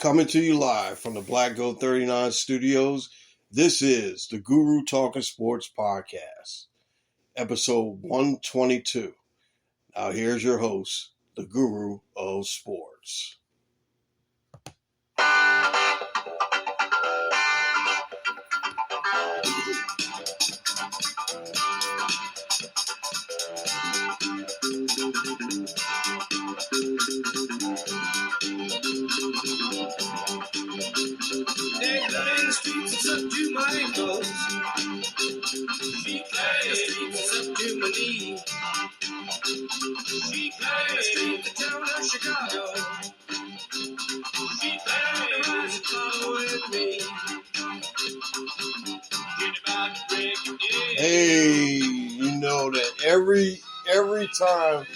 Coming to you live from the Black Goat 39 studios, this is the Guru Talkin Sports Podcast, episode 122. Now here's your host, the Guru of Sports. To my ankles, she plays up to my knee. She plays the town of Chicago. She plays the ball with me. Hey, you know that every time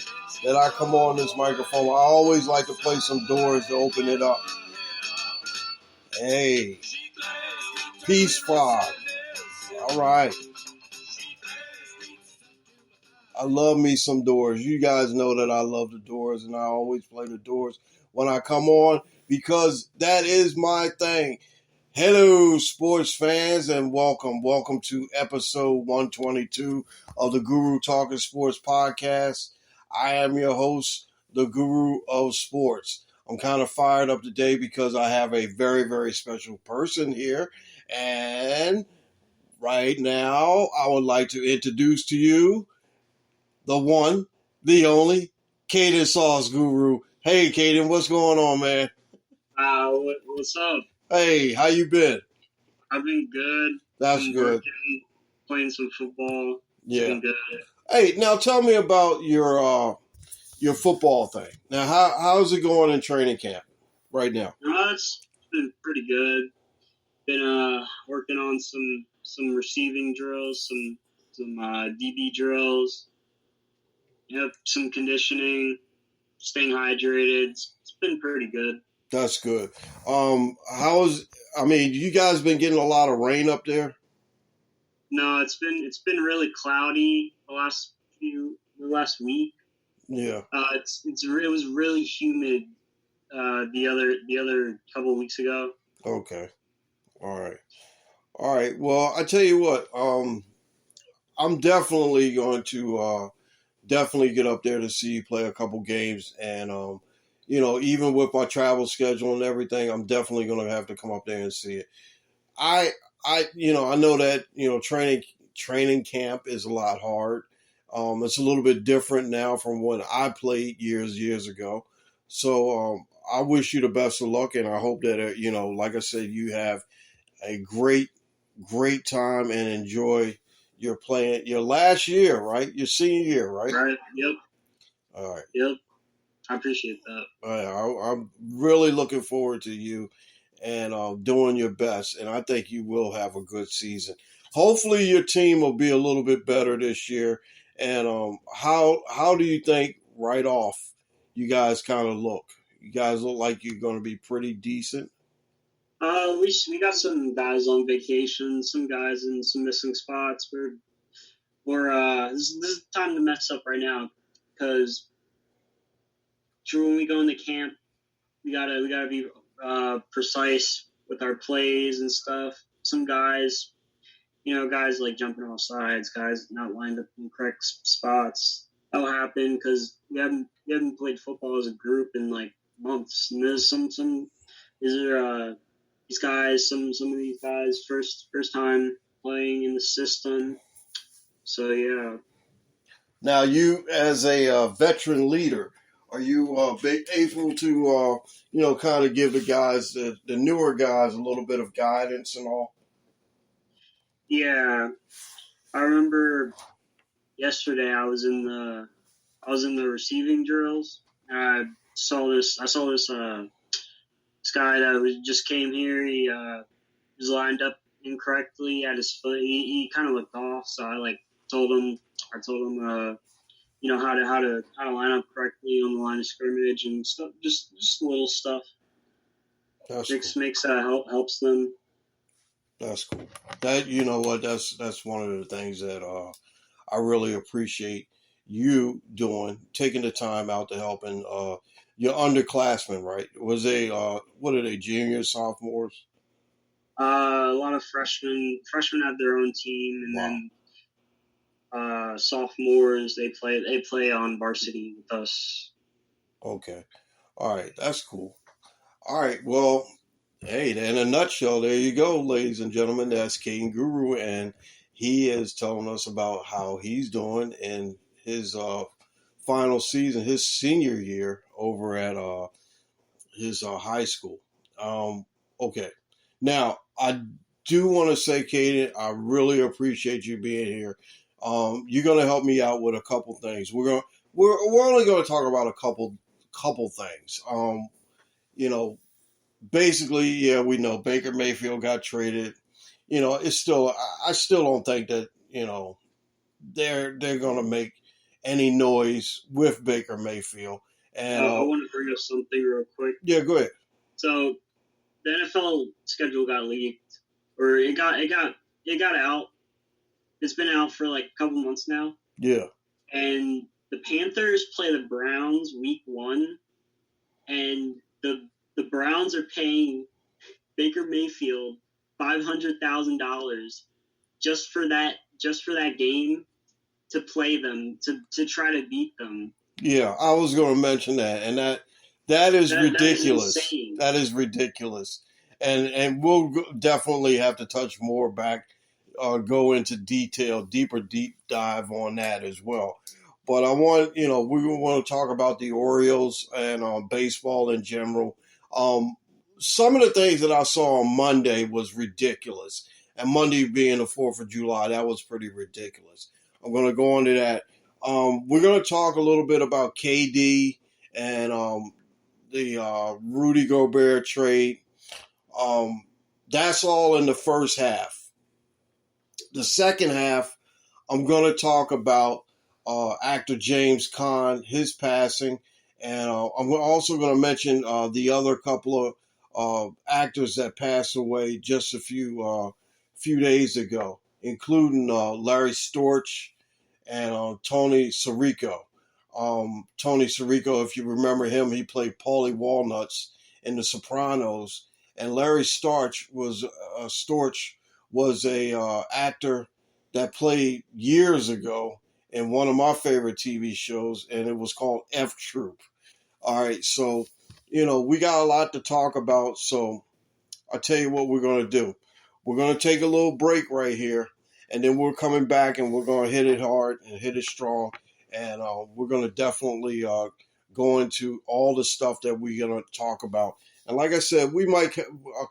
that I come on this microphone, I always like to play some Doors to open it up. Hey. Peace Frog. All right. I love me some Doors. You guys know that I love the Doors, and I always play the Doors when I come on because that is my thing. Hello, sports fans, and welcome. Welcome to episode 122 of the Guru Talkin Sports Podcast. I am your host, the Guru of Sports. I'm kind of fired up today because I have a very, very special person here. And right now, I would like to introduce to you the one, the only, Caden Sauce Guru. Hey, Caden, what's going on, man? What's up? Hey, how you been? I've been good. That's good. Working, playing some football. Yeah. Been good. Hey, now tell me about your football thing. Now, how's it going in training camp right now? It's been pretty good. Been working on some receiving drills, some DB drills. Yep, some conditioning, staying hydrated. It's been pretty good. That's good. You guys been getting a lot of rain up there? No, it's been really cloudy the last week. Yeah. It was really humid the other couple of weeks ago. Okay. All right. Well, I tell you what, I'm definitely going to definitely get up there to see you play a couple games, and even with my travel schedule and everything, I'm definitely going to have to come up there and see it. I know that training camp is a lot hard. It's a little bit different now from when I played years ago. So I wish you the best of luck, and I hope that like I said, you have a great time and enjoy your last year, right? Your senior year, right? Right. Yep. All right. Yep. I appreciate that. I'm really looking forward to you and doing your best, and I think you will have a good season. Hopefully, your team will be a little bit better this year. And how do you think right off you guys kind of look? You guys look like you're going to be pretty decent. We got some guys on vacation, some guys in some missing spots. This is the time to mess up right now because when we go into camp, we gotta be precise with our plays and stuff. Some guys, guys like jumping off sides, guys not lined up in correct spots. That'll happen because we haven't played football as a group in like months, and there's some of these guys first time playing in the system. So yeah. Now, you as a veteran leader, are you able to kind of give the guys, the newer guys, a little bit of guidance and all? Yeah, I remember yesterday I was in the receiving drills. I saw this guy that just came here. He was lined up incorrectly at his foot. He kind of looked off, so I told him how to line up correctly on the line of scrimmage and stuff. Just little stuff. Helps them. That's cool. That's one of the things that I really appreciate you doing, taking the time out to help and your underclassmen, right? Was they what are they, juniors, sophomores? A lot of freshmen. Freshmen have their own team, and Wow. then sophomores they play on varsity with us. Okay. All right. That's cool. All right. Well, hey, in a nutshell, there you go, ladies and gentlemen. That's Caden Guru, and he is telling us about how he's doing in his final season, his senior year over at his high school. Okay. Now, I do want to say, Caden, I really appreciate you being here. You're going to help me out with a couple things. We're only going to talk about a couple things. You know, basically, yeah, we know Baker Mayfield got traded. You know, it's still I still don't think that, you know, they're going to make any noise with Baker Mayfield. And I want to bring up something real quick. yeah, go ahead. So the NFL schedule got leaked, or it got out. It's been out for like a couple months now. Yeah. And the Panthers play the Browns week 1, and the Browns are paying Baker Mayfield $500,000 just for that game to play them to try to beat them. Yeah, I was going to mention that, and that is ridiculous. That is ridiculous, and we'll definitely have to touch more back, go into deeper deep dive on that as well. But I want, we want to talk about the Orioles and baseball in general. Some of the things that I saw on Monday was ridiculous, and Monday being the 4th of July, that was pretty ridiculous. I'm going to go into that. We're going to talk a little bit about KD and the Rudy Gobert trade. That's all in the first half. The second half, I'm going to talk about actor James Caan, his passing, and I'm also going to mention the other couple of actors that passed away just a few days ago, including Larry Storch and Tony Sirico. Tony Sirico, if you remember him, he played Paulie Walnuts in The Sopranos, and Larry Storch was a actor that played years ago in one of my favorite TV shows, and it was called F Troop. All right, so we got a lot to talk about. So I'll tell you what we're going to do. We're going to take a little break right here, and then we're coming back and we're going to hit it hard and hit it strong. And we're going to definitely go into all the stuff that we're going to talk about. And like I said, we might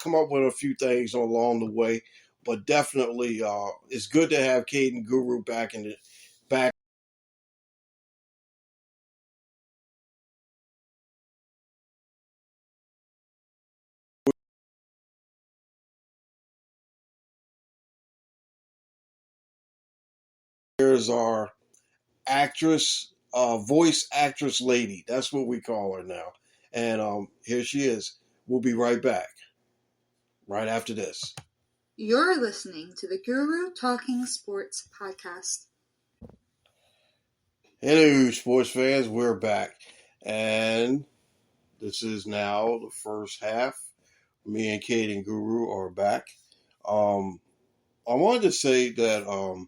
come up with a few things along the way, but definitely it's good to have Caden Guru back. Here's our voice actress lady. That's what we call her now. And here she is. We'll be right back, right after this. You're listening to the Guru Talking Sports Podcast. Hello, sports fans. We're back. And this is now the first half. Me and Kate and Guru are back. I wanted to say that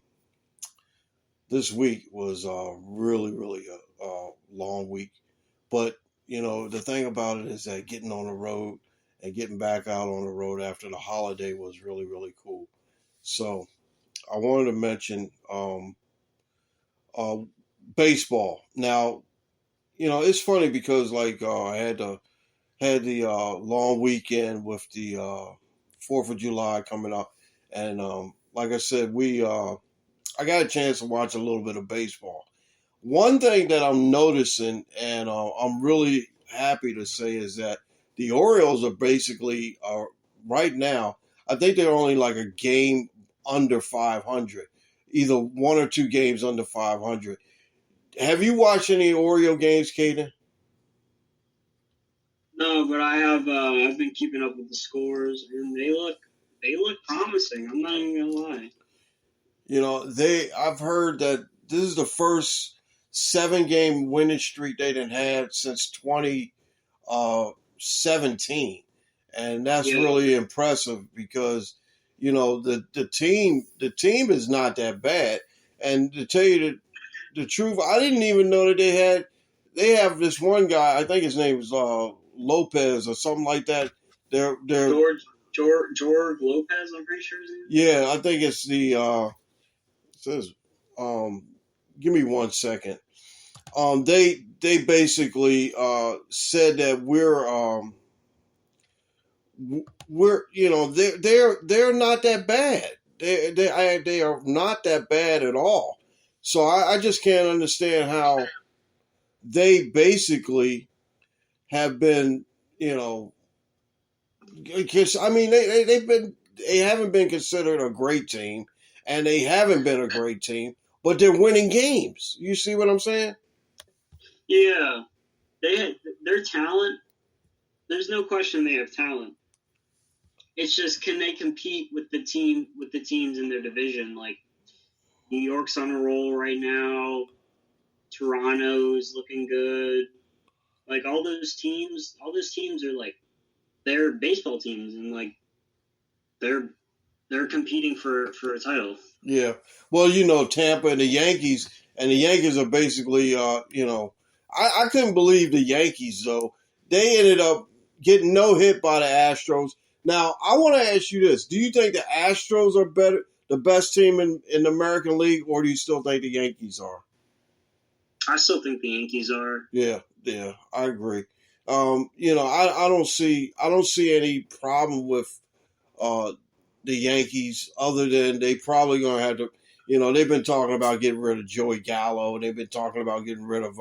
this week was really, really a long week. But, the thing about it is that getting on the road and getting back out on the road after the holiday was really, really cool. So I wanted to mention baseball. Now, it's funny because I had the long weekend with the 4th of July coming up, and like I said, I got a chance to watch a little bit of baseball. One thing that I'm noticing, and I'm really happy to say, is that the Orioles are basically right now. I think they're only like a game under 500, either one or two games under 500. Have you watched any Oriole games, Kaden? No, but I have. I've been keeping up with the scores, and they look promising. I'm not even gonna lie. I've heard that this is the first 7-game winning streak they didn't have since 20. 17, and that's really impressive because the team is not that bad. And to tell you the truth, I didn't even know that they have this one guy. I think his name is Lopez or something like that. They're George Lopez. I'm pretty sure his name. Yeah, I think it's the it says give me 1 second. They basically said that they're not that bad. They are not that bad at all. So I just can't understand how they basically have been, because I mean they haven't been considered a great team, and they haven't been a great team, but they're winning games. You see what I'm saying? Yeah, their talent. There's no question they have talent. It's just, can they compete with the teams in their division? Like, New York's on a roll right now. Toronto's looking good. Like, all those teams are like, they're baseball teams, and like they're competing for a title. Yeah. Well, Tampa and the Yankees are basically I couldn't believe the Yankees though. They ended up getting no hit by the Astros. Now, I want to ask you this. Do you think the Astros are the best team in the American League, or do you still think the Yankees are? I still think the Yankees are. Yeah, I agree. I don't see any problem with the Yankees other than they probably going to have to, they've been talking about getting rid of Joey Gallo. They've been talking about getting rid of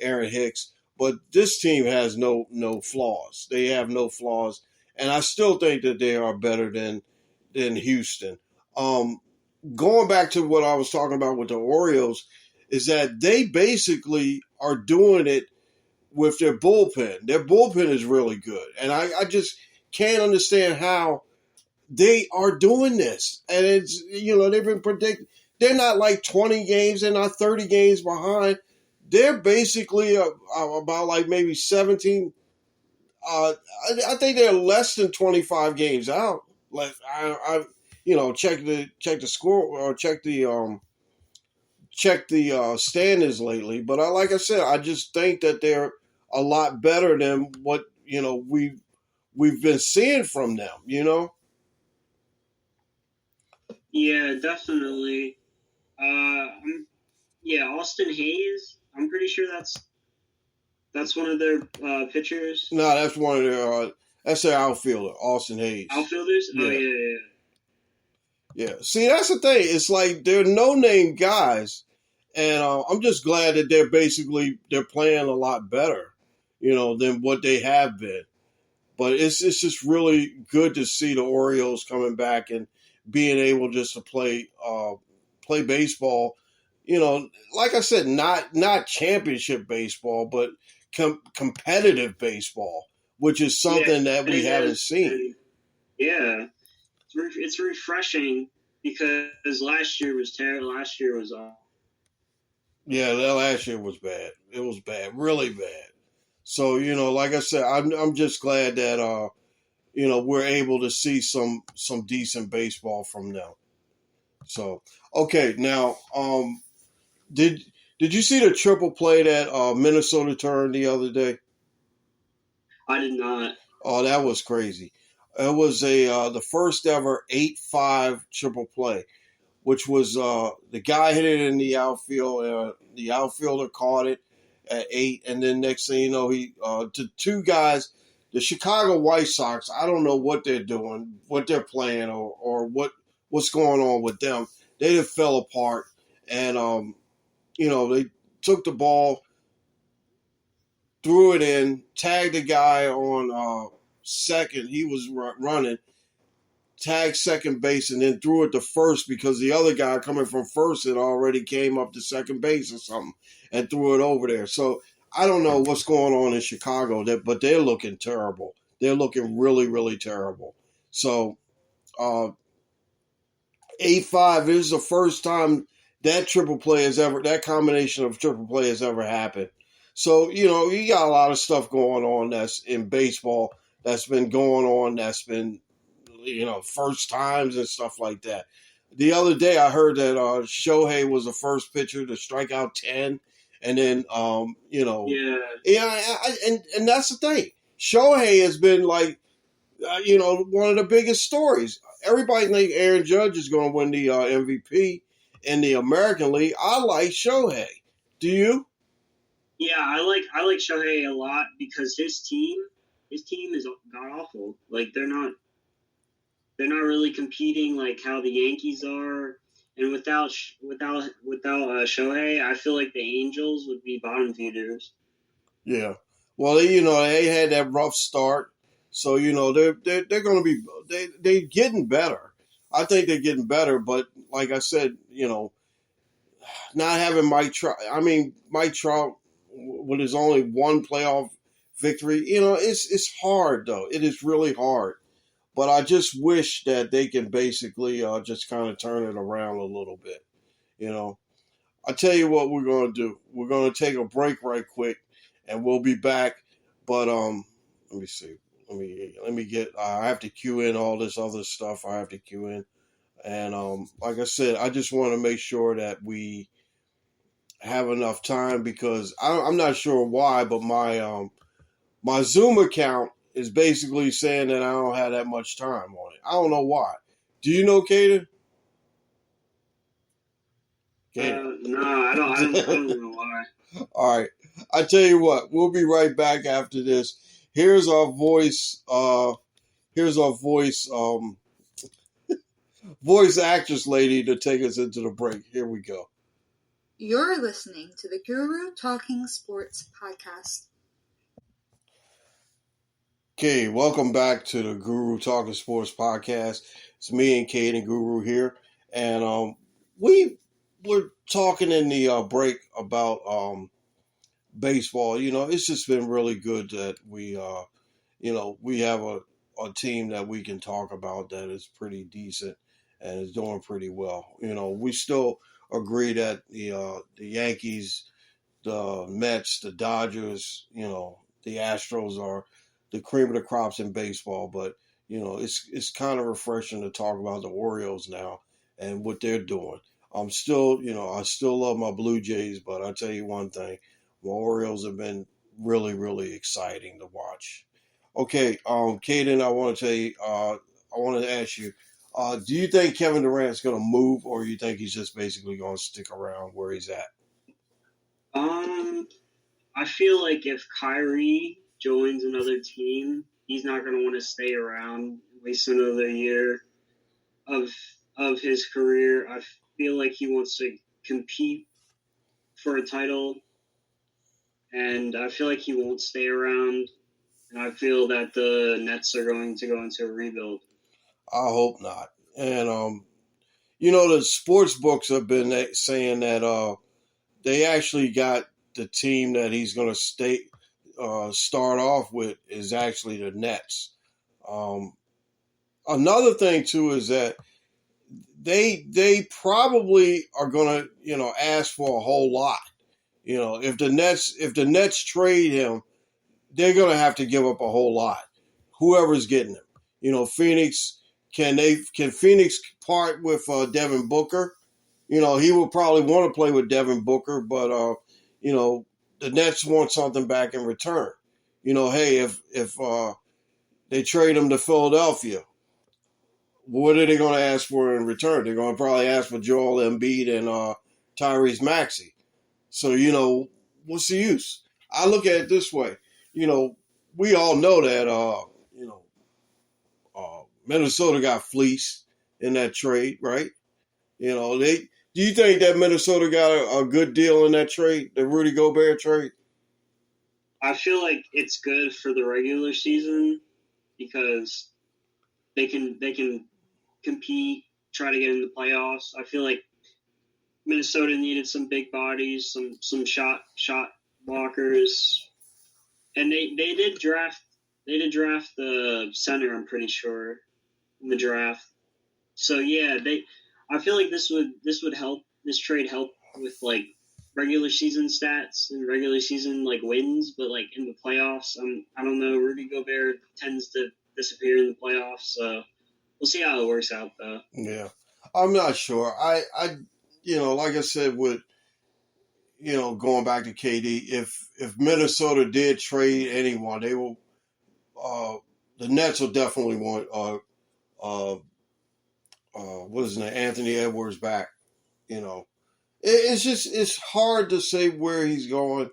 Aaron Hicks. But this team has no flaws. They have no flaws. And I still think that they are better than Houston. Going back to what I was talking about with the Orioles, is that they basically are doing it with their bullpen. Their bullpen is really good. And I just can't understand how they are doing this. And it's, they've been predicting. They're not like 20 games. They're not 30 games behind. They're basically about like maybe 17. I think they're less than 25 games out. Like I check the score or check the standings lately. But like I said, I just think that they're a lot better than what we've been seeing from them. Yeah, definitely. Austin Hayes. I'm pretty sure that's one of their pitchers. No, that's one of their. That's their outfielder, Austin Hayes. Outfielders? Yeah. Oh, yeah. Yeah. See, that's the thing. It's like they're no-name guys, and I'm just glad that they're playing a lot better, than what they have been. But it's just really good to see the Orioles coming back and being able just to play baseball. Like I said, not championship baseball, but competitive baseball, which is something that we haven't seen. Yeah, it's refreshing because last year was terrible. Last year was Yeah, last year was bad. It was bad, really bad. So like I said, I'm just glad that we're able to see some decent baseball from them. So okay, now did you see the triple play that Minnesota turned the other day? I did not. Oh, that was crazy. It was the first ever 8-5 triple play, which was the guy hit it in the outfield. The outfielder caught it at 8, and then next thing you know, he to two guys. The Chicago White Sox, I don't know what they're doing, what they're playing, or what's going on with them. They just fell apart, and they took the ball, threw it in, tagged the guy on second. He was running, tagged second base, and then threw it to first because the other guy coming from first had already came up to second base or something and threw it over there. So I don't know what's going on in Chicago, but they're looking terrible. They're looking really, really terrible. So 8-5, this is the first time that combination of triple play has ever happened. So, you got a lot of stuff going on that's in baseball that's been going on, that's been, first times and stuff like that. The other day, I heard that Shohei was the first pitcher to strike out 10. And then, Yeah. and that's the thing. Shohei has been like, one of the biggest stories. Everybody think Aaron Judge is going to win the MVP in the American League. I like Shohei. Do you? Yeah, I like Shohei a lot because his team is god awful. Like they're not really competing like how the Yankees are. And without Shohei, I feel like the Angels would be bottom feeders. Yeah. Well, they had that rough start, so they're going to be they're getting better. I think they're getting better, but like I said, not having Mike Trout. I mean, Mike Trout with his only one playoff victory, it's hard though. It is really hard. But I just wish that they can basically just kind of turn it around a little bit. I tell you what we're going to do. We're going to take a break right quick, and we'll be back. But let me see. Let me get. I have to cue in all this other stuff. I have to cue in, and like I said, I just want to make sure that we have enough time because I'm not sure why, but my Zoom account is basically saying that I don't have that much time on it. I don't know why. Do you know, Kaden? No, I don't know why. All right. I tell you what, we'll be right back after this. Here's our voice. Here's our voice actress lady to take us into the break. Here we go. You're listening to the Guru Talking Sports Podcast. Okay, welcome back to the Guru Talking Sports Podcast. It's me and Kate and Guru here, and we were talking in the break about baseball. It's just been really good that we we have a team that we can talk about that is pretty decent and is doing pretty well. We still agree that the Yankees, the Mets, the Dodgers, the Astros are the cream of the crops in baseball, but it's kind of refreshing to talk about the Orioles now and what they're doing. I'm still, I still love my Blue Jays, but I'll tell you one thing, my Orioles have been really, really exciting to watch. Okay, Caden, I want to tell you, I want to ask you, do you think Kevin Durant's going to move, or you think he's just basically going to stick around where he's at? I feel like if Kyrie joins another team, he's not going to want to stay around, waste another year of his career. I feel like he wants to compete for a title, and I feel like he won't stay around. And I feel that the Nets are going to go into a rebuild. I hope not. And the sports books have been saying that they actually got the team that he's going to start off with is actually the Nets. Another thing too is that they probably are going to ask for a whole lot. If the Nets trade him, they're going to have to give up a whole lot. Whoever's getting him, Phoenix can Phoenix part with Devin Booker? He will probably want to play with Devin Booker, but the Nets want something back in return. Hey, if they trade him to Philadelphia, what are they going to ask for in return? They're going to probably ask for Joel Embiid and Tyrese Maxey. So what's the use? I look at it this way. We all know that Minnesota got fleeced in that trade, right? Do you think that Minnesota got a good deal in that trade, the Rudy Gobert trade? I feel like it's good for the regular season because they can compete, try to get in the playoffs. I feel like Minnesota needed some big bodies, some shot blockers, and they did draft the center. I'm pretty sure in the draft. So yeah, I feel like this would help. This trade help with like regular season stats and regular season wins, but in the playoffs, I don't know. Rudy Gobert tends to disappear in the playoffs, so we'll see how it works out though. Yeah, I'm not sure. I like I said, with going back to KD, if Minnesota did trade anyone, they will. The Nets will definitely want what is his name, Anthony Edwards back. It's hard to say where he's going.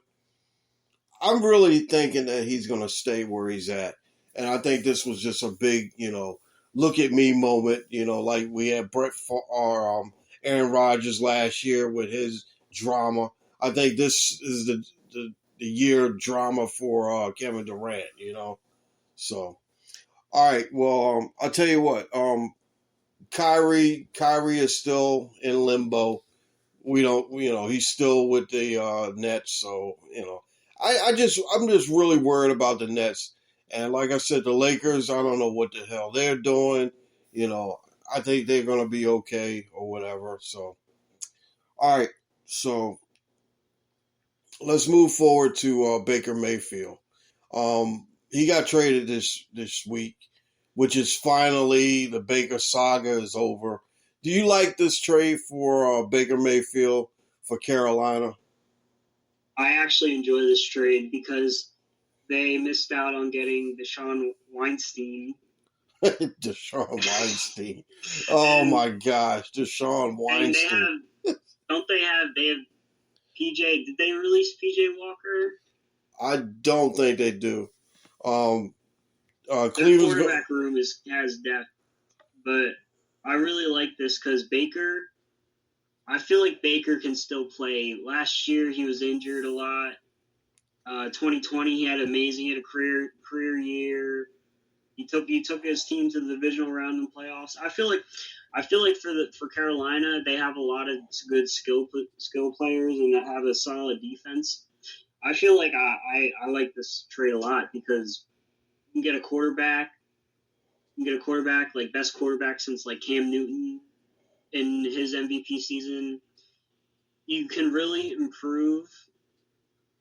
I'm really thinking that he's going to stay where he's at. And I think this was just a big, look at me moment, like we had Aaron Rodgers last year with his drama. I think this is the year drama for Kevin Durant, So, all right. Well, I'll tell you what. Kyrie is still in limbo. We don't, he's still with the Nets. So, I'm just really worried about the Nets. And like I said, the Lakers, I don't know what the hell they're doing. I think they're going to be okay or whatever. So, all right. So let's move forward to Baker Mayfield. He got traded this week, which is finally the Baker saga is over. Do you like this trade for Baker Mayfield for Carolina? I actually enjoy this trade because they missed out on getting DeShaun Weinstein. DeShaun Weinstein. Oh my gosh, DeShaun Weinstein. And they have PJ. Did they release PJ Walker? I don't think they do. The quarterback room has depth, but I really like this because Baker. I feel like Baker can still play. Last year he was injured a lot. 2020 he had amazing. He had a career year. He took his team to the divisional round in playoffs. I feel like for Carolina they have a lot of good skill players and that have a solid defense. I feel like I like this trade a lot because you can get a quarterback. Best quarterback since Cam Newton in his MVP season. You can really improve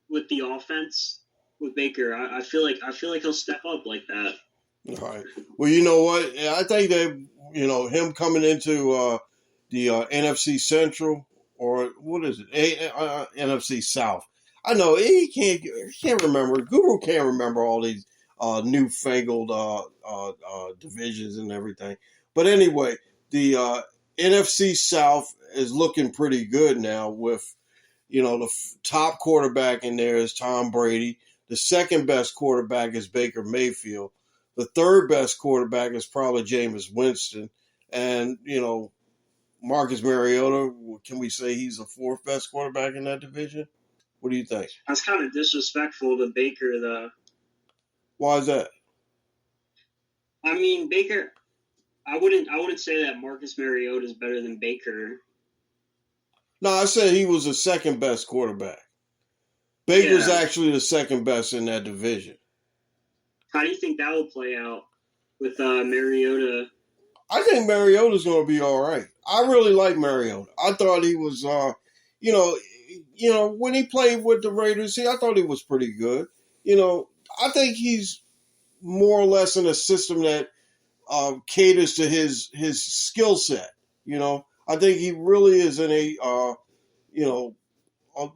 with the offense with Baker. I feel like he'll step up like that. All right. Well, you know what? I think that him coming into the NFC Central, or what is it? NFC South. I know he can't remember. Guru can't remember all these newfangled divisions and everything. But anyway, the NFC South is looking pretty good now with, the top quarterback in there is Tom Brady. The second best quarterback is Baker Mayfield. The third best quarterback is probably Jameis Winston. And, Marcus Mariota, can we say he's the fourth best quarterback in that division? What do you think? That's kind of disrespectful to Baker, though. Why is that? I mean, Baker, I wouldn't say that Marcus Mariota is better than Baker. No, I said he was the second best quarterback. Baker's actually the second best in that division. How do you think that will play out with Mariota? I think Mariota's going to be all right. I really like Mariota. I thought he was, when he played with the Raiders, I thought he was pretty good. I think he's more or less in a system that caters to his skill set. I think he really is in a,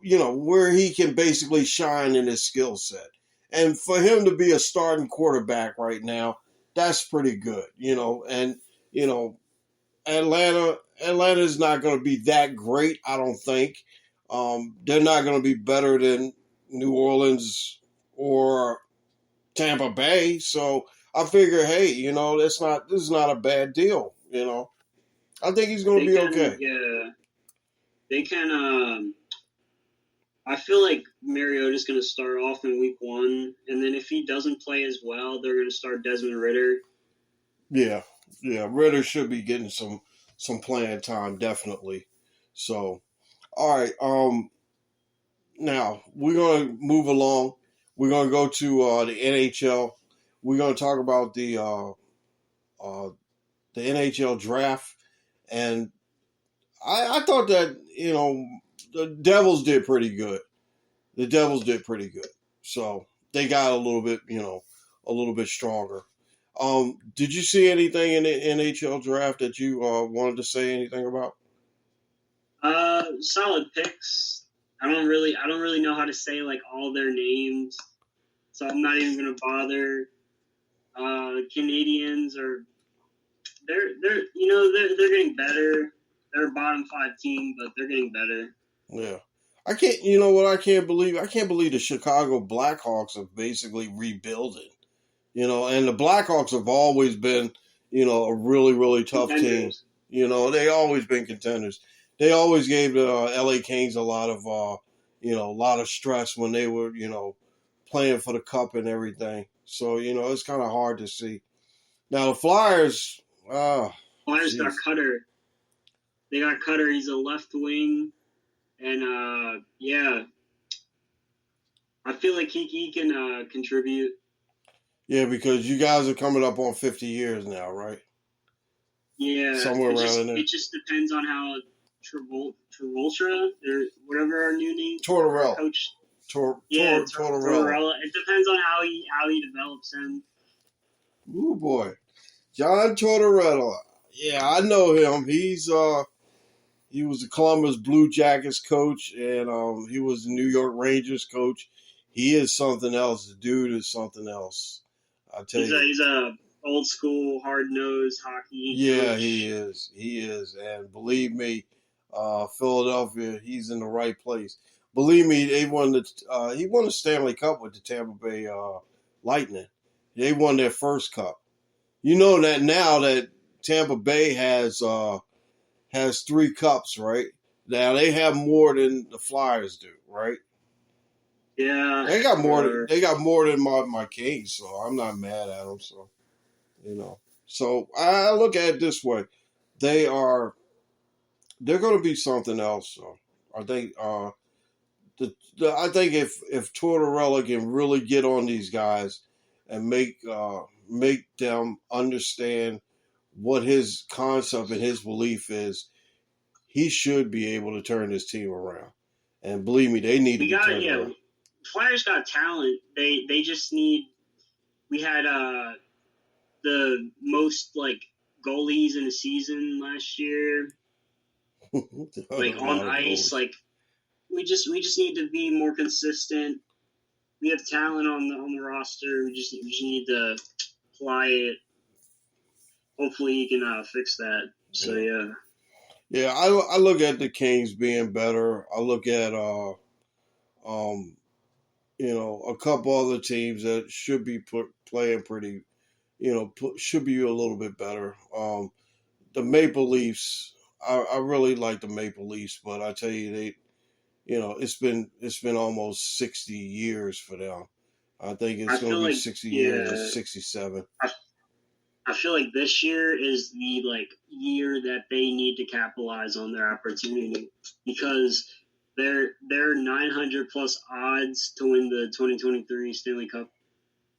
where he can basically shine in his skill set. And for him to be a starting quarterback right now, that's pretty good, And, Atlanta is not going to be that great, I don't think. They're not going to be better than New Orleans or Tampa Bay. So I figure, hey, this is not a bad deal, I think he's going to be okay. Yeah. They can, I feel like Mariota's going to start off in week 1, and then if he doesn't play as well, they're going to start Desmond Ridder. Yeah, Ridder should be getting some playing time, definitely. So, all right. Now we're going to move along. We're going to go to the NHL. We're going to talk about the NHL draft, and I thought that the Devils did pretty good. The Devils did pretty good. So they got a little bit, a little bit stronger. Did you see anything in the NHL draft that you wanted to say anything about? Solid picks. I don't really know how to say like all their names, so I'm not even gonna bother. Canadians are they're getting better. They're a bottom 5 team, but they're getting better. Yeah. I can't, you know what I can't believe? I can't believe the Chicago Blackhawks are basically rebuilding. And the Blackhawks have always been, a really, really tough team. Contenders. They always been contenders. They always gave the LA Kings a lot of stress when they were, playing for the cup and everything. So, it's kind of hard to see. Now the Flyers, Flyers got geez. Cutter. They got Cutter. He's a left wing, and yeah, I feel like he can contribute. Yeah, because you guys are coming up on 50 years now, right? Yeah, Somewhere around in there. It just depends on how Travolta or whatever our new name Tortorella. coach. Tortorella. Tortorella. It depends on how he develops him. Ooh boy, John Tortorella. Yeah, I know him. He was the Columbus Blue Jackets coach, and he was the New York Rangers coach. He is something else. The dude is something else. I tell you. He's a old school, hard nosed hockey. Yeah, coach. he is. He is, and believe me, Philadelphia, he's in the right place. Believe me, he won the Stanley Cup with the Tampa Bay Lightning. They won their first cup. You know that now that Tampa Bay has 3 cups, right? Now they have more than the Flyers do, right? Yeah, They got more. They got more than my Kings, so I'm not mad at them. So, So I look at it this way: they're going to be something else. So I think I think if Tortorella can really get on these guys and make them understand what his concept and his belief is, he should be able to turn this team around. And believe me, they need to be turned around. Flyers got talent. They just need. We had the most like goalies in a season last year. Like on ice, like we just need to be more consistent. We have talent on the roster. We just need to apply it. Hopefully, he can fix that. So yeah. Yeah, I look at the Kings being better. I look at a couple other teams that should be playing pretty, should be a little bit better. The Maple Leafs, I really like the Maple Leafs, but I tell you, it's been almost 60 years for them. I think it's going to be 60 years or 67. I feel like this year is the year that they need to capitalize on their opportunity because they're 900 plus odds to win the 2023 Stanley Cup.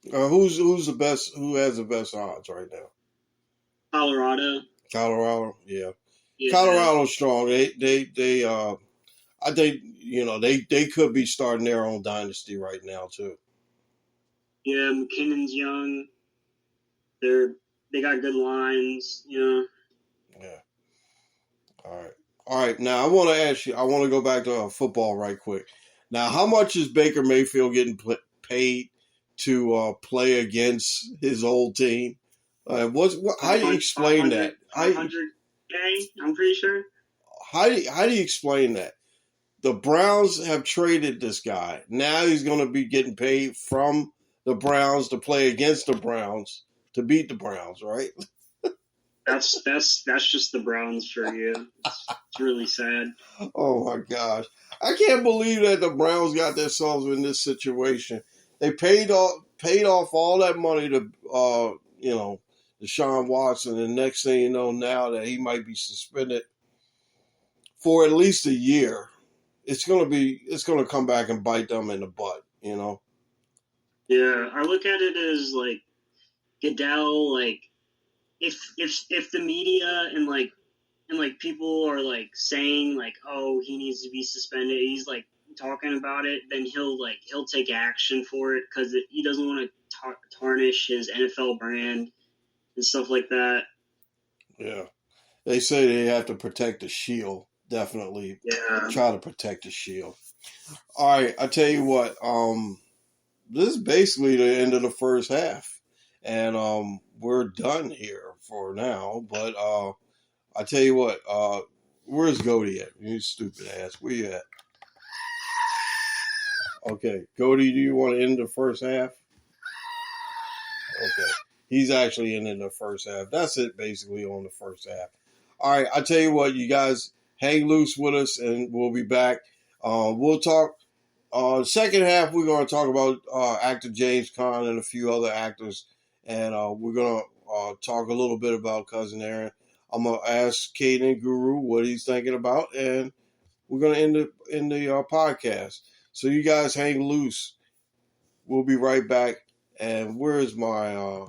Who's the best? Who has the best odds right now? Colorado, yeah. Colorado's strong. They I think they could be starting their own dynasty right now too. Yeah, McKinnon's young. They got good lines, Yeah. All right. Now I want to ask you. I want to go back to football right quick. Now, how much is Baker Mayfield getting paid to play against his old team? How do you explain that? $500K, I'm pretty sure. How do you explain that? The Browns have traded this guy. Now he's going to be getting paid from the Browns to play against the Browns to beat the Browns, right? That's just the Browns for you. It's really sad. Oh my gosh, I can't believe that the Browns got themselves in this situation. They paid off all that money to DeShaun Watson, and next thing you know, now that he might be suspended for at least a year, it's gonna come back and bite them in the butt, Yeah, I look at it as Goodell, if the media and and like people are like saying like, oh, he needs to be suspended. He's like talking about it, then he'll take action for it because he doesn't want to tarnish his NFL brand and stuff like that. Yeah. They say they have to protect the shield. Definitely Yeah. try to protect the shield. All right, I tell you what. This is basically the end of the first half, and we're done here for now. But I tell you what. Where's Goldie at? You stupid ass. Where you at? Okay, Goldie, do you want to end the first half? Okay, he's actually ending the first half. That's it, basically, on the first half. All right, I tell you what, you guys hang loose with us, and we'll be back. We'll talk. Second half, we're going to talk about actor James Caan and a few other actors, and we're going to talk a little bit about Cousin Aaron. I'm going to ask Caden Guru what he's thinking about, and we're going to end the podcast. So you guys hang loose. We'll be right back. And where's my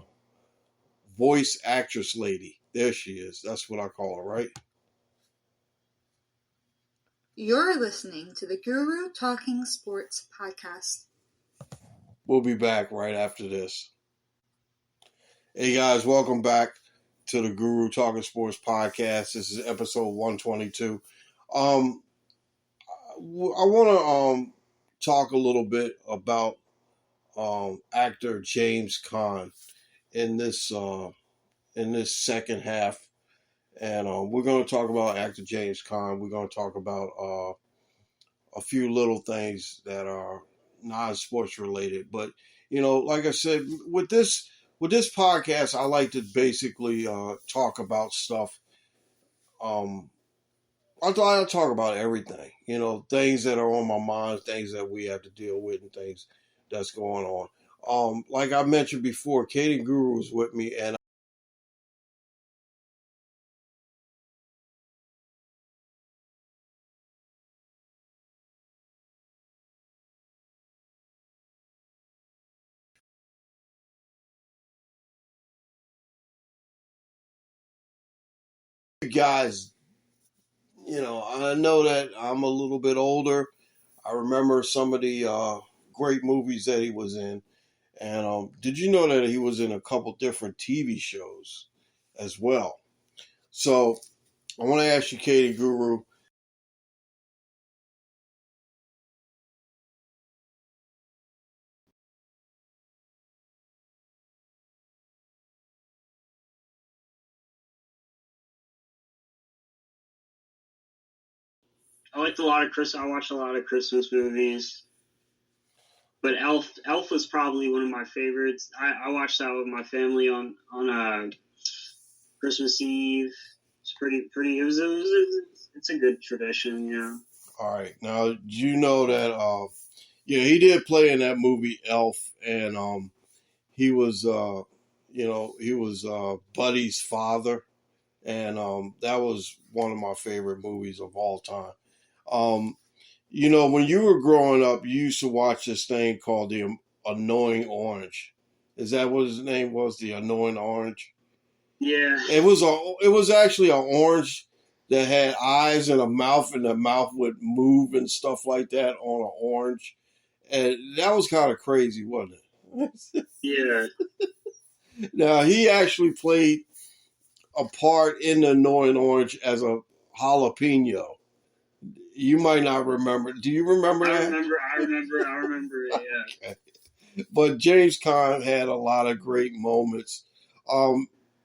voice actress lady? There she is. That's what I call her, right? You're listening to the Guru Talking Sports Podcast. We'll be back right after this. Hey guys, welcome back to the Guru Talking Sports Podcast. This is episode 122. I want to talk a little bit about actor James Caan in this second half, and we're going to talk about actor James Caan. We're going to talk about a few little things that are non-sports related, but like I said, with this podcast, I like to basically talk about stuff. I'll talk about everything, things that are on my mind, things that we have to deal with, and things that's going on. Like I mentioned before, Katie Guru was with me, and you guys, I know that I'm a little bit older. I remember some of the great movies that he was in. And did you know that he was in a couple different TV shows as well? So I want to ask you, Katie Guru. I liked a lot of I watched a lot of Christmas movies, but Elf was probably one of my favorites. I watched that with my family on Christmas Eve. It's pretty. It's a good tradition, All right. Now, do you know that, he did play in that movie Elf, and he was, Buddy's father, and that was one of my favorite movies of all time. When you were growing up, you used to watch this thing called The Annoying Orange. Is that what his name was? The Annoying Orange? Yeah. It was actually an orange that had eyes and a mouth, and the mouth would move and stuff like that on an orange. And that was kind of crazy, wasn't it? Yeah. Now, he actually played a part in The Annoying Orange as a jalapeno. You might not remember. Do you remember that? I remember it, yeah. Okay. But James Caan had a lot of great moments.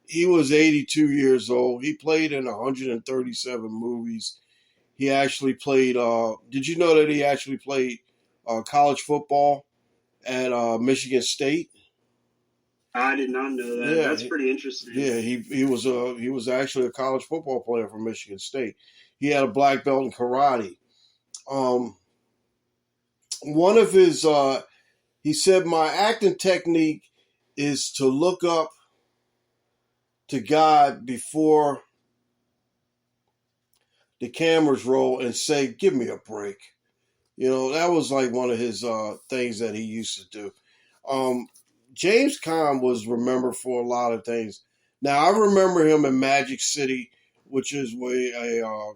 He was 82 years old. He played in 137 movies. He actually played, did you know that he actually played college football at Michigan State? I did not know that. Yeah, that's pretty interesting. Yeah, he was actually a college football player from Michigan State. He had a black belt in karate. One of his, he said, my acting technique is to look up to God before the cameras roll and say, give me a break. That was like one of his things that he used to do. James Caan was remembered for a lot of things. Now, I remember him in Magic City which is a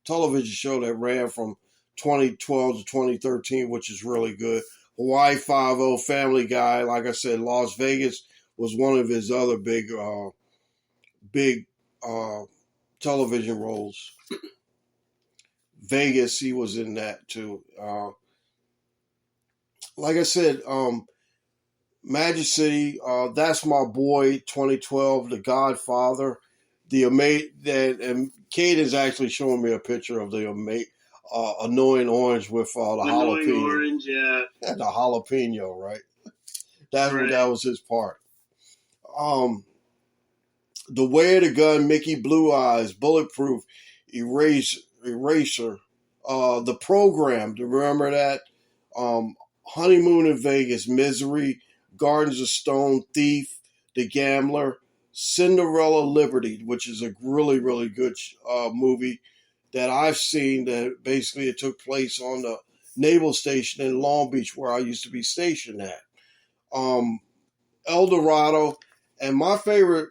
television show that ran from 2012 to 2013, which is really good. Hawaii Five-O, Family Guy. Like I said, Las Vegas was one of his other big television roles. Vegas, he was in that too. Like I said, Magic City, That's My Boy, 2012, The Godfather, and Kate is actually showing me a picture of the annoying orange with the Annoying jalapeno. orange, yeah. The jalapeno, right? That was his part. The Way of the Gun, Mickey Blue Eyes, Bulletproof, Eraser, The Program. Do you remember that? Honeymoon in Vegas, Misery, Gardens of Stone, Thief, The Gambler, Cinderella Liberty, which is a really, really good movie that I've seen. That basically it took place on the naval station in Long Beach where I used to be stationed at. El Dorado, and my favorite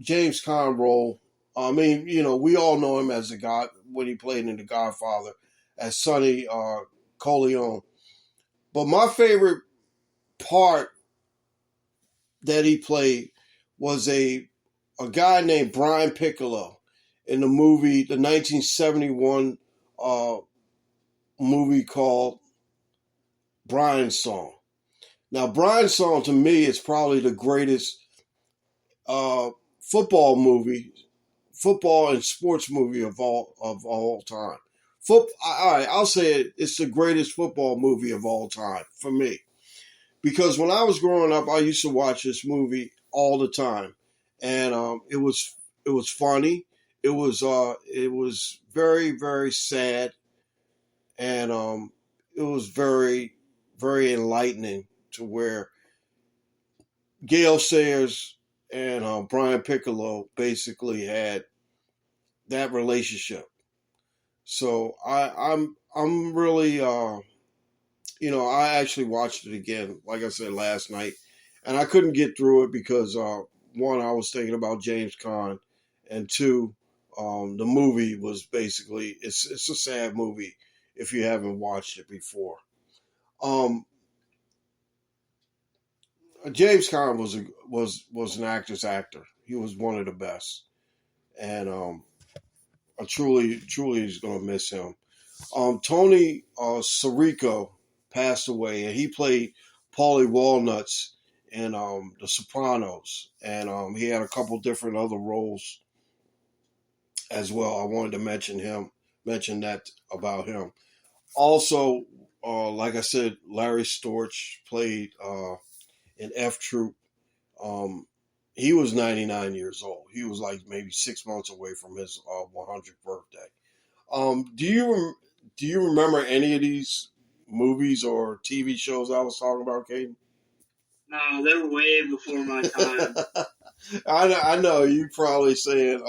James Caan role. I mean, we all know him as the God when he played in The Godfather as Sonny Corleone. But my favorite part that he played was a guy named Brian Piccolo in the 1971 movie called Brian's Song. Now, Brian's Song to me is probably the greatest football and sports movie of all time. All right, I'll say it's the greatest football movie of all time for me. Because when I was growing up, I used to watch this movie all the time, and it was funny. It was very, very sad, and it was very, very enlightening to where Gale Sayers and Brian Piccolo basically had that relationship. So I'm really I actually watched it again, like I said last night, and I couldn't get through it because one, I was thinking about James Caan, and two, the movie was basically it's a sad movie if you haven't watched it before. James Caan was an actor's actor. He was one of the best, and I truly is going to miss him. Tony Sirico passed away, and he played Paulie Walnuts in The Sopranos, and he had a couple different other roles as well. I wanted to mention that about him. Also, like I said, Larry Storch played in F Troop. He was 99 years old. He was like maybe 6 months away from his 100th birthday. Do you remember any of these movies or TV shows I was talking about, Caden? No, they're way before my time. I know you probably saying,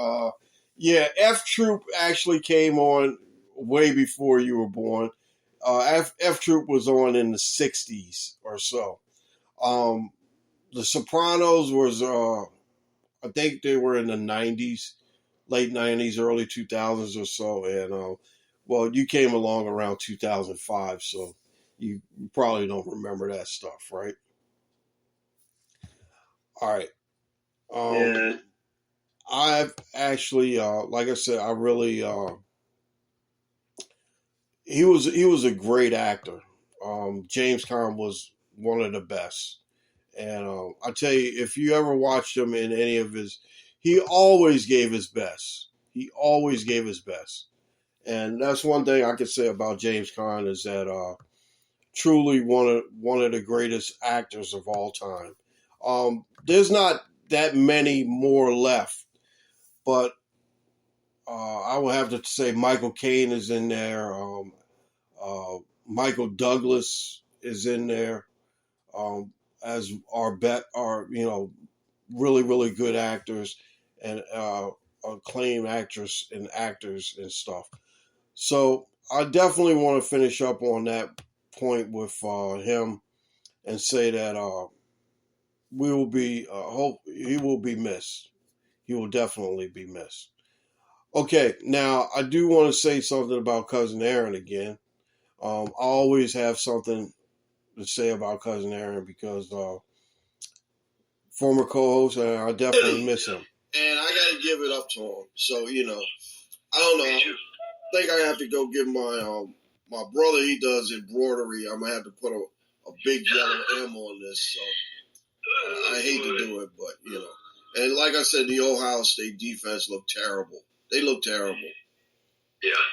yeah, F Troop actually came on way before you were born. F Troop was on in the 60s or so. The Sopranos was, I think they were in the 90s, late 90s, early 2000s or so. And, well, you came along around 2005, so you probably don't remember that stuff, right? All right. Yeah. I've actually, like I said, I really, he was a great actor. James Caan was one of the best. And I tell you, if you ever watched him in any of his, he always gave his best. He always gave his best. And that's one thing I could say about James Caan is that truly one of the greatest actors of all time. There's not that many more left, but I would have to say Michael Caine is in there. Michael Douglas is in there as our really, really good actors and acclaimed actors and stuff. So I definitely want to finish up on that point with him and say that he will be missed. he will definitely be missed. Okay, now I do want to say something about Cousin Aaron again. I always have something to say about Cousin Aaron because former co-host, and I definitely miss him. And I got to give it up to him. So, I don't know. I think I have to go give my brother, he does embroidery. I'm going to have to put a big yellow M on this. So I hate to do it, but, And like I said, the Ohio State defense looked terrible. They look terrible. Yeah,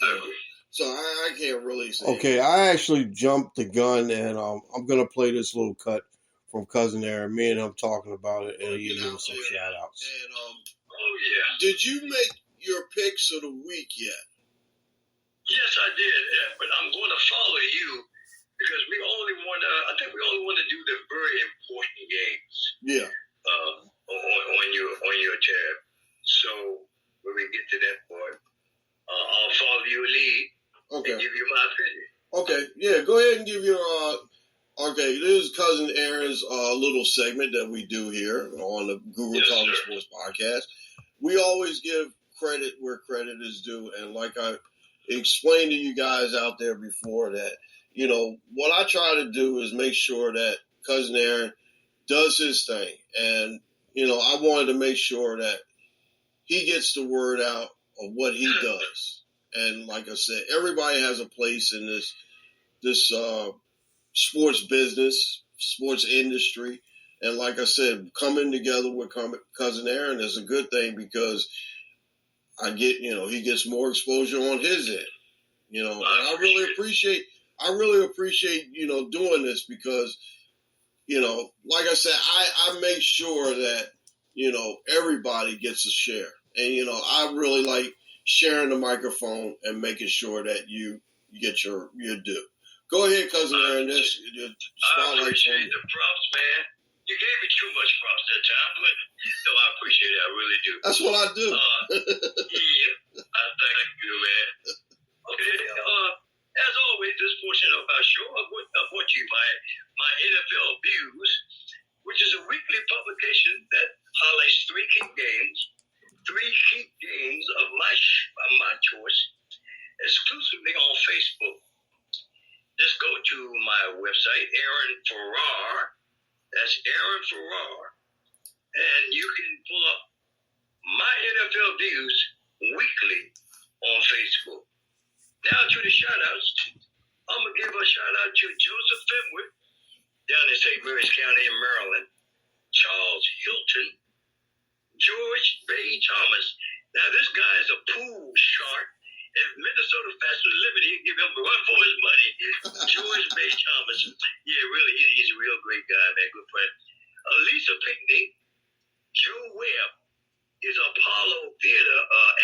I agree. So I can't really say. Okay, I actually jumped the gun, and I'm going to play this little cut from Cousin Aaron. Me and him talking about it, and he'll give us some shout-outs. And, did you make your picks of the week yet? Yes, I did, but I'm going to follow you because I think we only want to do the very important games. Yeah. On your tab. So when we get to that part, I'll follow your lead and give you my opinion. Okay, yeah, go ahead and give your. Okay, this is Cousin Aaron's little segment that we do here on the Guru Talkin Sports Podcast. We always give credit where credit is due, and like I explained to you guys out there before that, what I try to do is make sure that Cousin Aaron does his thing, and I wanted to make sure that he gets the word out of what he does. And like I said, everybody has a place in this sports business, sports industry. And like I said, coming together with Cousin Aaron is a good thing because he gets more exposure on his end. And I really appreciate, doing this because, like I said, I make sure that, everybody gets a share. And, I really like sharing the microphone and making sure that you get your due. Go ahead, Cousin Aaron. I appreciate the props, man. You gave me too much props that time, but no, I appreciate it. I really do. That's what I do. Yeah, I thank you, man. Okay, as always, this portion of our show is brought to you by my NFL Views, which is a weekly publication that highlights three key games of my choice, exclusively on Facebook. Just go to my website, Aaron Farrar. That's Aaron Farrar. And you can pull up my NFL Views weekly on Facebook. Now to the shout-outs. I'm going to give a shout-out to Joseph Fenwick down in St. Mary's County in Maryland, Charles Hilton, George Bay Thomas. Now, this guy is a pool shark. If Minnesota Fast was living, he'd give him a run for his money. George Bay Thomas. Yeah, really, he's a real great guy, man. Good friend. Lisa Pinckney, Joe Webb is Apollo Theater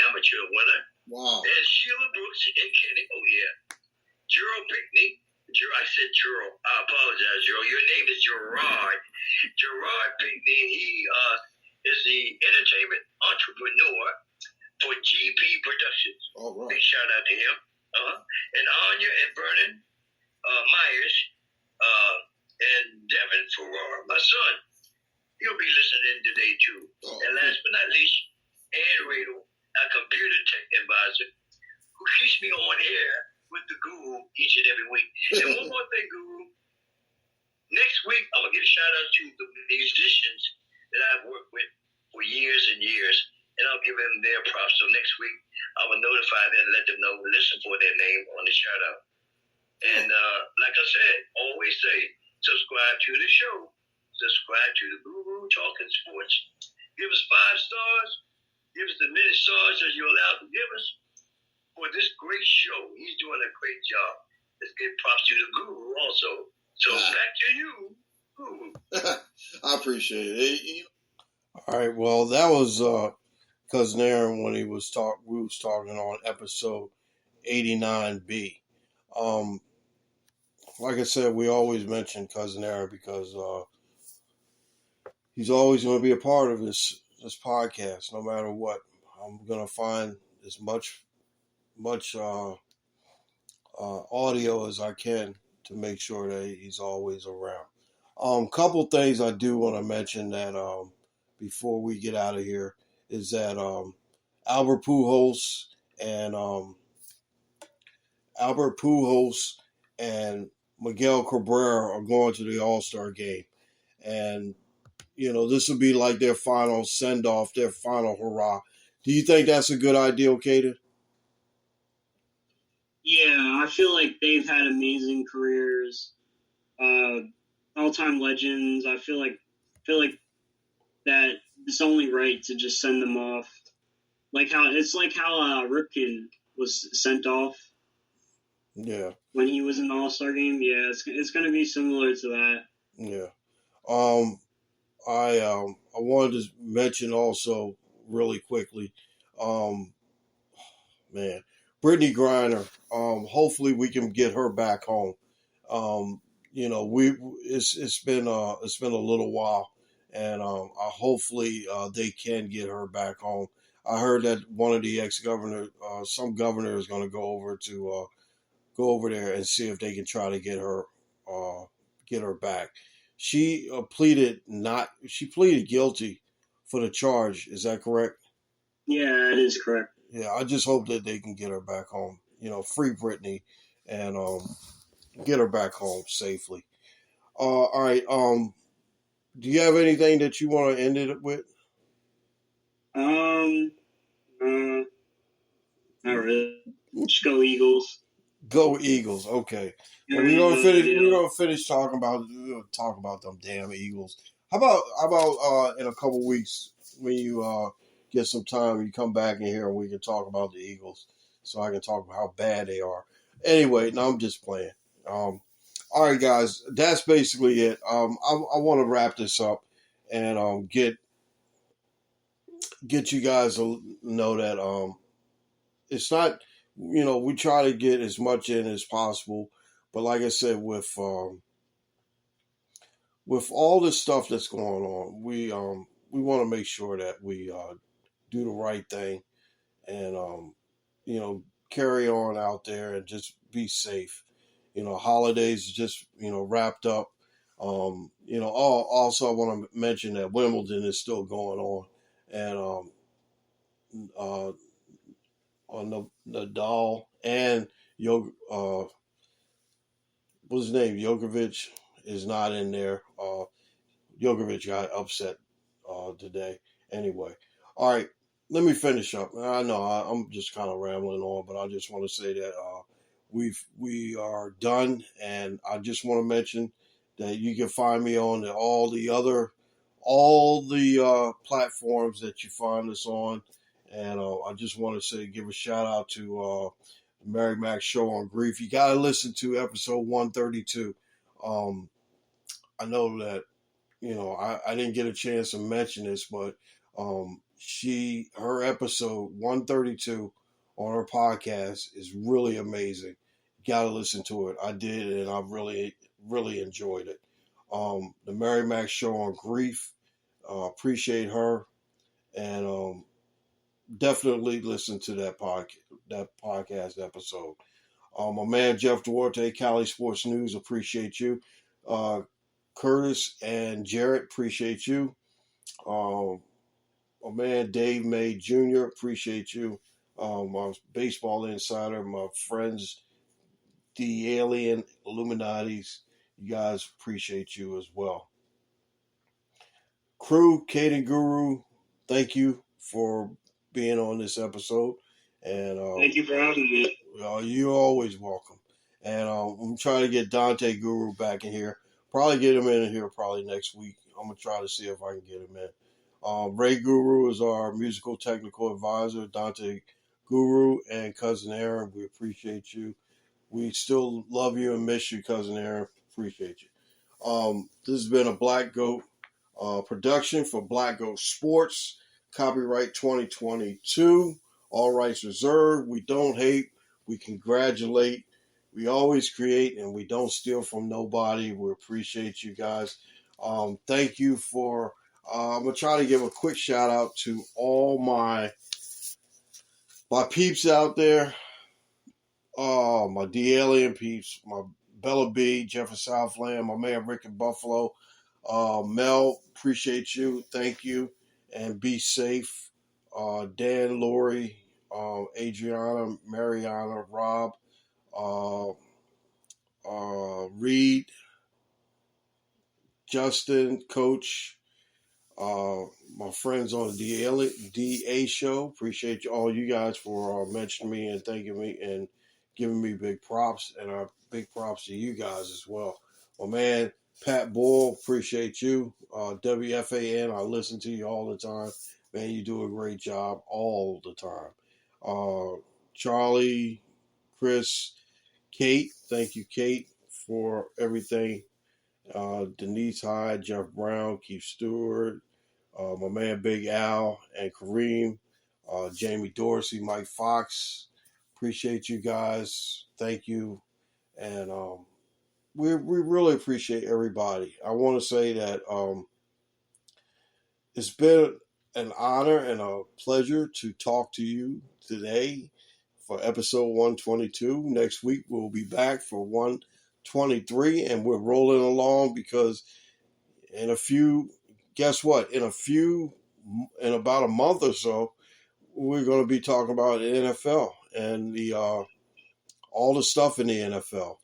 amateur winner. Wow. And Sheila Brooks and Kenny. Oh, yeah. Gerald Pinckney. I said Gerald. I apologize, Gerald. Your name is Gerard. Gerard Pinckney. He is the entertainment entrepreneur for GP Productions. All right. Big shout out to him. And Anya and Vernon Myers and Devin Farrar, my son. He'll be listening today too. Oh, and last but not least, Ann Radel, our computer tech advisor, who keeps me on air with the Guru each and every week. And one more thing, Guru. Next week, I'm going to give a shout out to the musicians that I've worked with for years and years. And I'll give them their props. So next week, I will notify them and let them know, listen for their name on the shout out. And like I said, always say, subscribe to the show. Subscribe to the Guru Talkin Sports. Give us 5 stars. Give us the many stars that you're allowed to give us for this great show. He's doing a great job. Let's give props to the Guru also. So back to you, Guru. I appreciate it. All right. Well, that was Cousin Aaron when we was talking on episode 89B. Like I said, we always mention Cousin Aaron because he's always going to be a part of this podcast, no matter what. I'm going to find as much audio as I can to make sure that he's always around. Couple things I do want to mention that before we get out of here is that Albert Pujols and Miguel Cabrera are going to the All-Star game. And, this will be like their final send-off, their final hurrah. Do you think that's a good idea, Kaden? Yeah, I feel like they've had amazing careers, all-time legends. I feel like that it's only right to just send them off. Like how Ripken was sent off. Yeah. When he was in the All-Star game, yeah, it's going to be similar to that. Yeah. I wanted to mention also really quickly, man, Brittany Griner. Hopefully we can get her back home. It's been a little while, and hopefully they can get her back home. I heard that one of the some governor is going to go over there and see if they can try to get her back. She pleaded guilty for the charge. Is that correct? Yeah, it is correct. Yeah, I just hope that they can get her back home. Free Brittany and get her back home safely. All right. Do you have anything that you want to end it with? Not really. Just go Eagles. Go Eagles. Okay. Well, we're gonna finish talking about them damn Eagles. How about in a couple weeks when you get some time, you come back in here and we can talk about the Eagles, so I can talk about how bad they are. Anyway, no, I'm just playing. All right, guys, that's basically it. I want to wrap this up and get you guys to know that it's not. We try to get as much in as possible, but like I said, with all this stuff that's going on, we want to make sure that we do the right thing and carry on out there and just be safe. Holidays just wrapped up. Also I want to mention that Wimbledon is still going on, and on Nadal and what's his name? Djokovic is not in there. Djokovic got upset today. Anyway, all right. Let me finish up. I know I'm just kind of rambling on, but I just want to say that we are done, and I just want to mention that you can find me on all the platforms that you find us on. And I just want to give a shout out to the Mary Mac Show on Grief. You got to listen to episode 132. I know that, I didn't get a chance to mention this, but her episode 132 on her podcast is really amazing. You got to listen to it. I did, and I really, really enjoyed it. The Mary Mac Show on Grief. Appreciate her. And definitely listen to that podcast episode. My man Jeff Duarte, Cali Sports News, appreciate you. Curtis and Jarrett, appreciate you. My man Dave May Jr., appreciate you. My baseball insider, my friends, the Alien Illuminatis, you guys, appreciate you as well. Crew, Kaden Guru, thank you for being on this episode. And thank you for having me. You're always welcome. And I'm trying to get Dante Guru back in here. Probably get him in here probably next week. I'm going to try to see if I can get him in. Ray Guru is our musical technical advisor. Dante Guru and Cousin Aaron, we appreciate you. We still love you and miss you, Cousin Aaron. Appreciate you. This has been a Black Goat production for Black Goat Sports. Copyright 2022. All rights reserved. We don't hate. We congratulate. We always create, and we don't steal from nobody. We appreciate you guys. Thank you for. I'm gonna try to give a quick shout out to all my peeps out there. My D Alien peeps, my Bella B, Jefferson Southland, my man Rick in Buffalo. Mel, appreciate you. Thank you, and be safe. Dan, Lori, Adriana, Mariana, Rob, Reed, Justin, Coach, my friends on the DA show. Appreciate all you guys for mentioning me and thanking me and giving me big props, and big props to you guys as well. My man, Pat Bull, appreciate you. WFAN, I listen to you all the time. Man, you do a great job all the time. Charlie, Chris, Kate, thank you, Kate, for everything. Denise Hyde, Jeff Brown, Keith Stewart, my man Big Al, and Kareem, Jamie Dorsey, Mike Fox. Appreciate you guys. Thank you. And we really appreciate everybody. I want to say that it's been an honor and a pleasure to talk to you today for episode 122. Next week, we'll be back for 123, and we're rolling along because guess what? In about a month or so, we're going to be talking about the NFL and all the stuff in the NFL.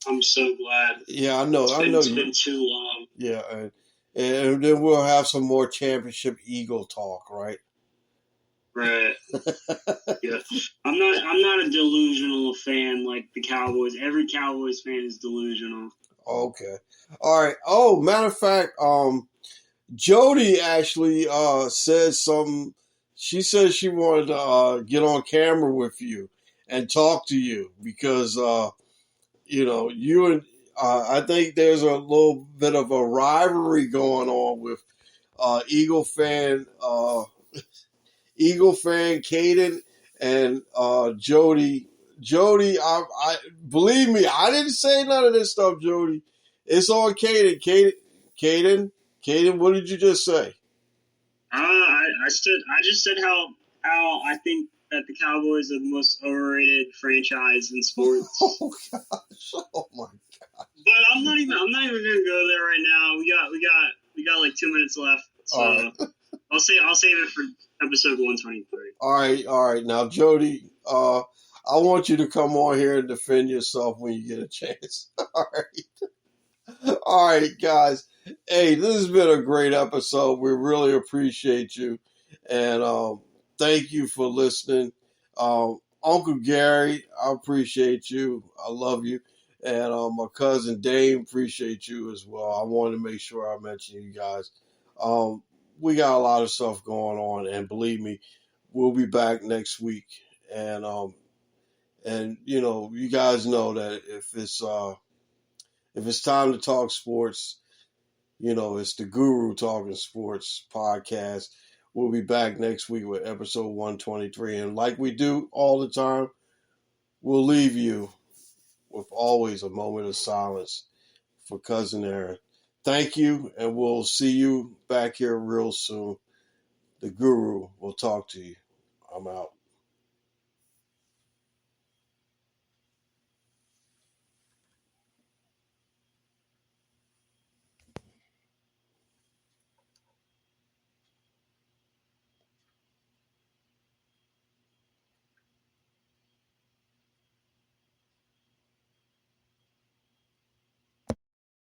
I'm so glad. Yeah, I know. It's been too long. Yeah, and then we'll have some more championship Eagle talk, right? Right. Yeah. I'm not a delusional fan like the Cowboys. Every Cowboys fan is delusional. Okay. All right. Oh, matter of fact, Jody actually said something. She said she wanted to get on camera with you and talk to you because you and I think there's a little bit of a rivalry going on with Eagle fan Caden and Jody. Jody, I believe me, I didn't say none of this stuff, Jody. It's on Caden. Caden, what did you just say? I just said how I think that the Cowboys are the most overrated franchise in sports. Oh gosh! Oh my god! But I'm not even gonna go there right now. We got like 2 minutes left, so right. I'll save it for episode 123. All right. Now, Jody, I want you to come on here and defend yourself when you get a chance. All right, guys. Hey, this has been a great episode. We really appreciate you, and thank you for listening. Uncle Gary, I appreciate you. I love you. And my cousin Dame, appreciate you as well. I wanted to make sure I mentioned you guys. We got a lot of stuff going on, and believe me, we'll be back next week. And you guys know that if it's time to talk sports, it's the Guru Talking Sports podcast. We'll be back next week with episode 123. And like we do all the time, we'll leave you with always a moment of silence for Cousin Aaron. Thank you, and we'll see you back here real soon. The Guru will talk to you. I'm out.